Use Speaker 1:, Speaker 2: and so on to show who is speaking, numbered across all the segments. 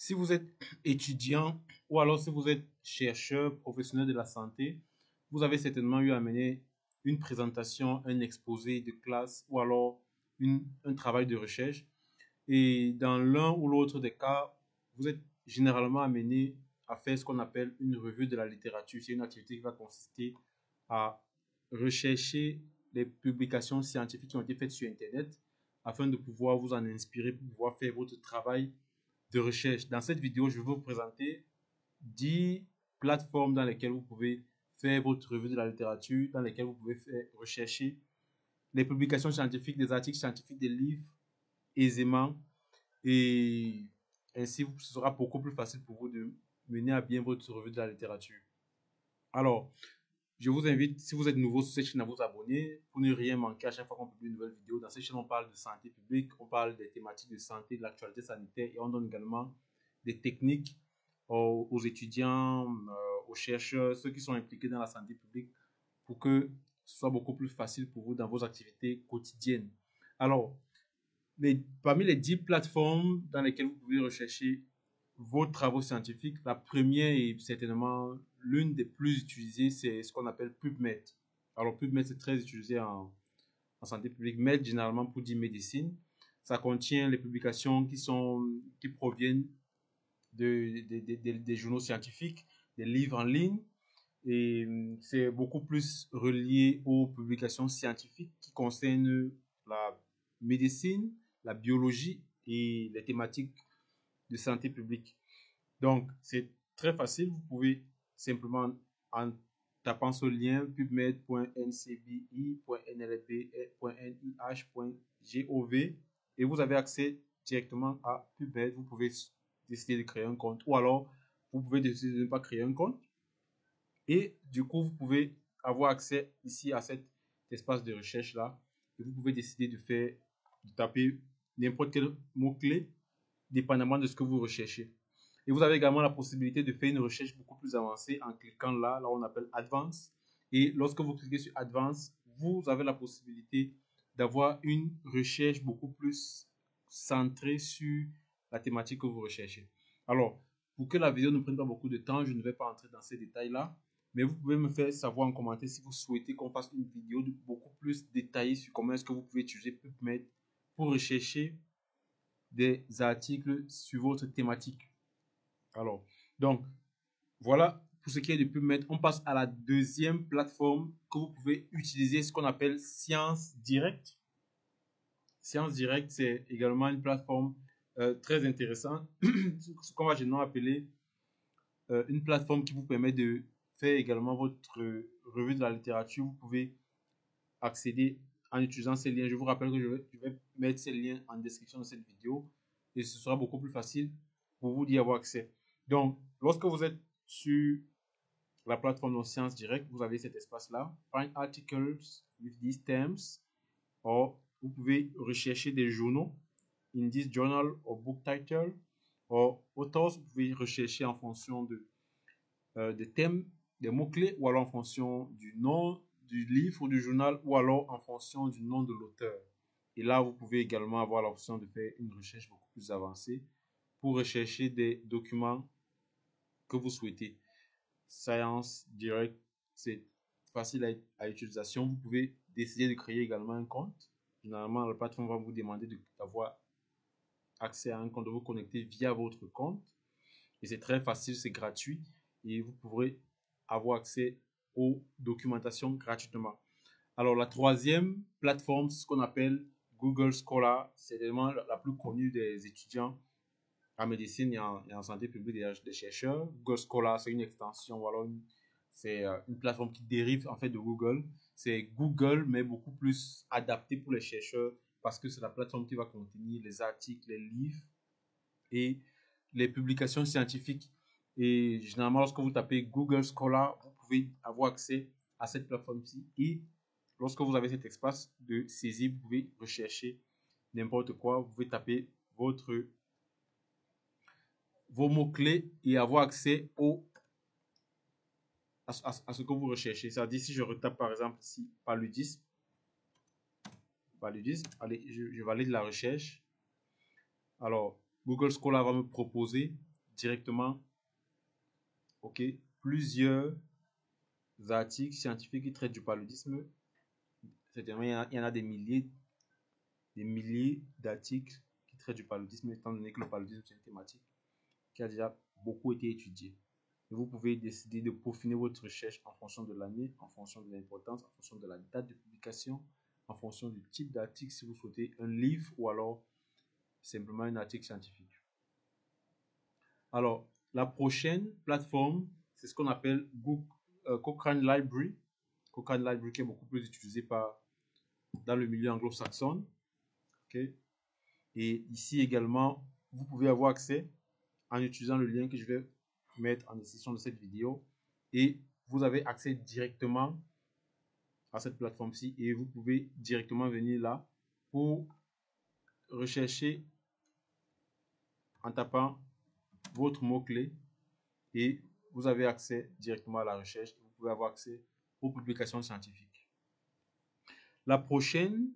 Speaker 1: Si vous êtes étudiant ou alors si vous êtes chercheur professionnel de la santé, vous avez certainement eu à mener une présentation, un exposé de classe ou alors un travail de recherche. Et dans l'un ou l'autre des cas, vous êtes généralement amené à faire ce qu'on appelle une revue de la littérature. C'est une activité qui va consister à rechercher les publications scientifiques qui ont été faites sur Internet afin de pouvoir vous en inspirer pour pouvoir faire votre travail de recherche. Dans cette vidéo, je vais vous présenter 10 plateformes dans lesquelles vous pouvez faire votre revue de la littérature, dans lesquelles vous pouvez rechercher les publications scientifiques, des articles scientifiques, des livres aisément, et ainsi ce sera beaucoup plus facile pour vous de mener à bien votre revue de la littérature. Alors, je vous invite, si vous êtes nouveau sur cette chaîne, à vous abonner pour ne rien manquer à chaque fois qu'on publie une nouvelle vidéo. Dans cette chaîne, on parle de santé publique, on parle des thématiques de santé, de l'actualité sanitaire et on donne également des techniques aux étudiants, aux chercheurs, ceux qui sont impliqués dans la santé publique pour que ce soit beaucoup plus facile pour vous dans vos activités quotidiennes. Alors, parmi les 10 plateformes dans lesquelles vous pouvez rechercher vos travaux scientifiques, la première et certainement l'une des plus utilisées, c'est ce qu'on appelle PubMed. Alors PubMed, c'est très utilisé en santé publique. Med, généralement pour dire médecine. Ça contient les publications qui proviennent des journaux scientifiques, des livres en ligne. Et c'est beaucoup plus relié aux publications scientifiques qui concernent la médecine, la biologie et les thématiques de santé publique. Donc, c'est très facile. Vous pouvez simplement, en tapant ce lien, pubmed.ncbi.nlb.nih.gov, et vous avez accès directement à PubMed. Vous pouvez décider de créer un compte ou alors vous pouvez décider de ne pas créer un compte. Et du coup, vous pouvez avoir accès ici à cet espace de recherche là. Et vous pouvez décider de taper n'importe quel mot-clé, dépendamment de ce que vous recherchez. Et vous avez également la possibilité de faire une recherche beaucoup plus avancée en cliquant là on appelle Advanced. Et lorsque vous cliquez sur Advanced, vous avez la possibilité d'avoir une recherche beaucoup plus centrée sur la thématique que vous recherchez. Alors, pour que la vidéo ne prenne pas beaucoup de temps, je ne vais pas entrer dans ces détails-là. Mais vous pouvez me faire savoir en commentaire si vous souhaitez qu'on fasse une vidéo beaucoup plus détaillée sur comment est-ce que vous pouvez utiliser PubMed pour rechercher des articles sur votre thématique. Alors, donc, voilà pour ce qui est de PubMed. On passe à la deuxième plateforme que vous pouvez utiliser, ce qu'on appelle Science Direct. Science Direct, c'est également une plateforme très intéressante, ce qu'on va généralement appeler une plateforme qui vous permet de faire également votre revue de la littérature. Vous pouvez accéder en utilisant ces liens. Je vous rappelle que je vais mettre ces liens en description de cette vidéo et ce sera beaucoup plus facile pour vous d'y avoir accès. Donc, lorsque vous êtes sur la plateforme de Science Direct, vous avez cet espace-là, Find Articles with these terms, or vous pouvez rechercher des journaux, in this journal or book title, or authors, vous pouvez rechercher en fonction des thèmes, des mots-clés, ou alors en fonction du nom du livre ou du journal, ou alors en fonction du nom de l'auteur. Et là, vous pouvez également avoir l'option de faire une recherche beaucoup plus avancée pour rechercher des documents que vous souhaitez. Science Direct, c'est facile à utilisation. Vous pouvez décider de créer également un compte. Généralement, la plateforme va vous demander d'avoir accès à un compte, de vous connecter via votre compte. Et c'est très facile, c'est gratuit. Et vous pourrez avoir accès aux documentations gratuitement. Alors, la troisième plateforme, c'est ce qu'on appelle Google Scholar. C'est vraiment la plus connue des étudiants en médecine et en santé publique des chercheurs. Google Scholar, c'est une extension, voilà, c'est une plateforme qui dérive en fait de Google. C'est Google, mais beaucoup plus adapté pour les chercheurs parce que c'est la plateforme qui va contenir les articles, les livres et les publications scientifiques. Et généralement, lorsque vous tapez Google Scholar, vous pouvez avoir accès à cette plateforme-ci. Et lorsque vous avez cet espace de saisie, vous pouvez rechercher n'importe quoi. Vous pouvez taper vos mots-clés et avoir accès à ce que vous recherchez. C'est-à-dire, si je retape par exemple ici paludisme, allez, je valide la recherche. Alors, Google Scholar va me proposer directement, ok, plusieurs articles scientifiques qui traitent du paludisme. Certainement, il y en a des milliers d'articles qui traitent du paludisme, étant donné que le paludisme, c'est une thématique qui a déjà beaucoup été étudiée. Et vous pouvez décider de peaufiner votre recherche en fonction de l'année, en fonction de l'importance, en fonction de la date de publication, en fonction du type d'article, si vous souhaitez un livre ou alors simplement un article scientifique. Alors, la prochaine plateforme, c'est ce qu'on appelle Cochrane Library. Cochrane Library qui est beaucoup plus utilisé dans le milieu anglo-saxon. Okay. Et ici également, vous pouvez avoir accès en utilisant le lien que je vais mettre en description de cette vidéo. Et vous avez accès directement à cette plateforme-ci et vous pouvez directement venir là pour rechercher en tapant votre mot-clé et vous avez accès directement à la recherche. Vous pouvez avoir accès aux publications scientifiques. La prochaine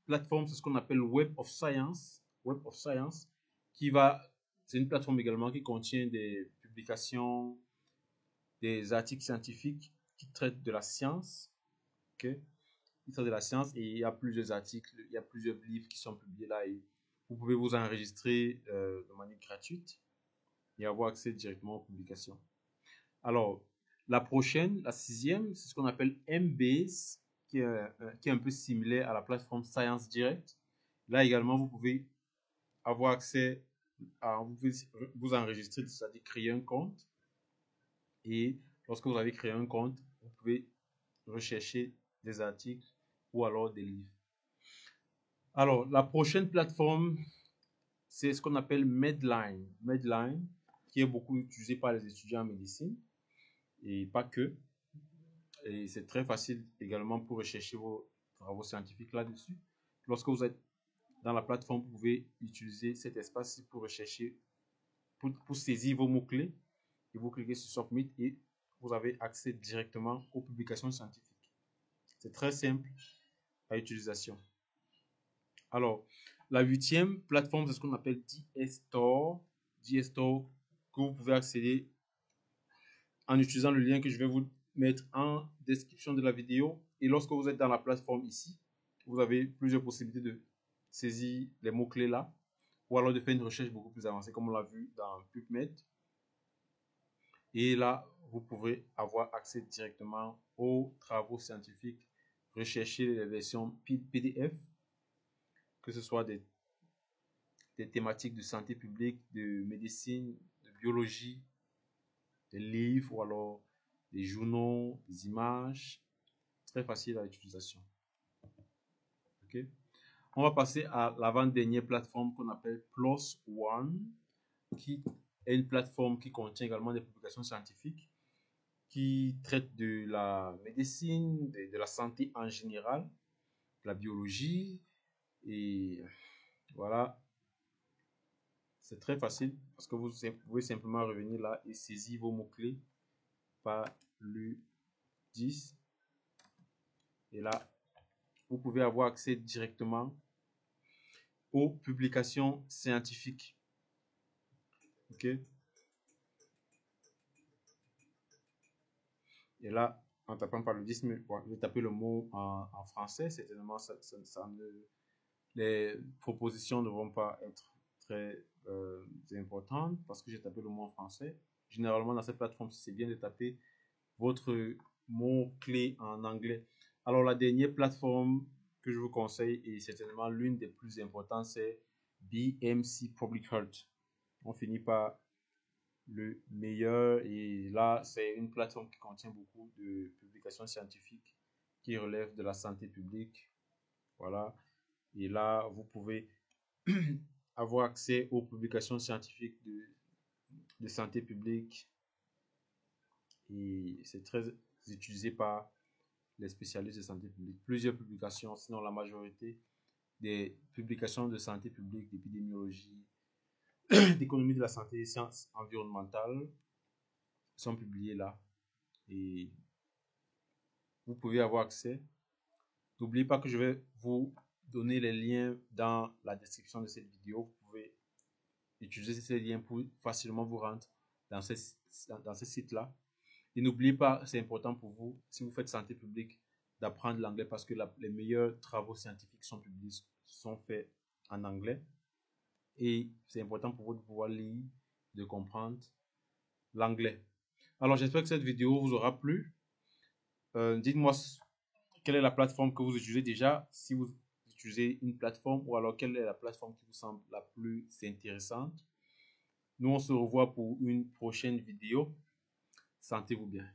Speaker 1: plateforme, c'est ce qu'on appelle Web of Science. Web of Science, c'est une plateforme également qui contient des publications, des articles scientifiques qui traitent de la science. Okay? Qui traitent de la science et il y a plusieurs articles, il y a plusieurs livres qui sont publiés là et vous pouvez vous enregistrer de manière gratuite et avoir accès directement aux publications. Alors, la prochaine, la sixième, c'est ce qu'on appelle Embase, qui est un peu similaire à la plateforme Science Direct. Là également, vous pouvez avoir accès à vous enregistrer, c'est-à-dire créer un compte. Et lorsque vous avez créé un compte, vous pouvez rechercher des articles ou alors des livres. Alors, la prochaine plateforme, c'est ce qu'on appelle Medline. Medline, qui est beaucoup utilisé par les étudiants en médecine et pas que. Et c'est très facile également pour rechercher vos travaux scientifiques là-dessus. Lorsque vous êtes dans la plateforme, vous pouvez utiliser cet espace pour rechercher, pour saisir vos mots-clés. Et vous cliquez sur Submit et vous avez accès directement aux publications scientifiques. C'est très simple à utilisation. Alors, la huitième plateforme, c'est ce qu'on appelle DSTOR. DSTOR, que vous pouvez accéder en utilisant le lien que je vais vous mettre en description de la vidéo. Et lorsque vous êtes dans la plateforme ici, vous avez plusieurs possibilités de saisir les mots-clés là, ou alors de faire une recherche beaucoup plus avancée, comme on l'a vu dans PubMed. Et là, vous pouvez avoir accès directement aux travaux scientifiques, rechercher les versions PDF, que ce soit des thématiques de santé publique, de médecine, de biologie, des livres ou alors des journaux, des images. Très facile à l'utilisation. Okay. On va passer à l'avant-dernière plateforme qu'on appelle PLOS ONE, qui est une plateforme qui contient également des publications scientifiques qui traitent de la médecine, de la santé en général, de la biologie. Et voilà, c'est très facile parce que vous pouvez simplement revenir là et saisir vos mots-clés par le 10. Et là, vous pouvez avoir accès directement aux publications scientifiques. Ok. Et là, en tapant par le 10, je vais taper le mot en français. Certainement, les propositions ne vont pas être très importantes parce que j'ai tapé le mot en français. Généralement, dans cette plateforme, c'est bien de taper votre mot-clé en anglais. Alors, la dernière plateforme que je vous conseille, et certainement l'une des plus importantes, c'est BMC Public Health. On finit par le meilleur, et là, c'est une plateforme qui contient beaucoup de publications scientifiques qui relèvent de la santé publique. Voilà. Et là, vous pouvez avoir accès aux publications scientifiques de santé publique. Et c'est très utilisé par les spécialistes de santé publique. Plusieurs publications, sinon la majorité des publications de santé publique, d'épidémiologie, d'économie de la santé et sciences environnementales sont publiées là. Et vous pouvez avoir accès. N'oubliez pas que je vais vous donner les liens dans la description de cette vidéo. Vous pouvez utilisez ces liens pour facilement vous rendre dans ces sites-là. Et n'oubliez pas, c'est important pour vous, si vous faites santé publique, d'apprendre l'anglais parce que les meilleurs travaux scientifiques sont faits en anglais. Et c'est important pour vous de pouvoir lire, de comprendre l'anglais. Alors, j'espère que cette vidéo vous aura plu. Dites-moi quelle est la plateforme que vous utilisez déjà, si vous utilisez une plateforme, ou alors quelle est la plateforme qui vous semble la plus intéressante. Nous, on se revoit pour une prochaine vidéo. Sentez-vous bien.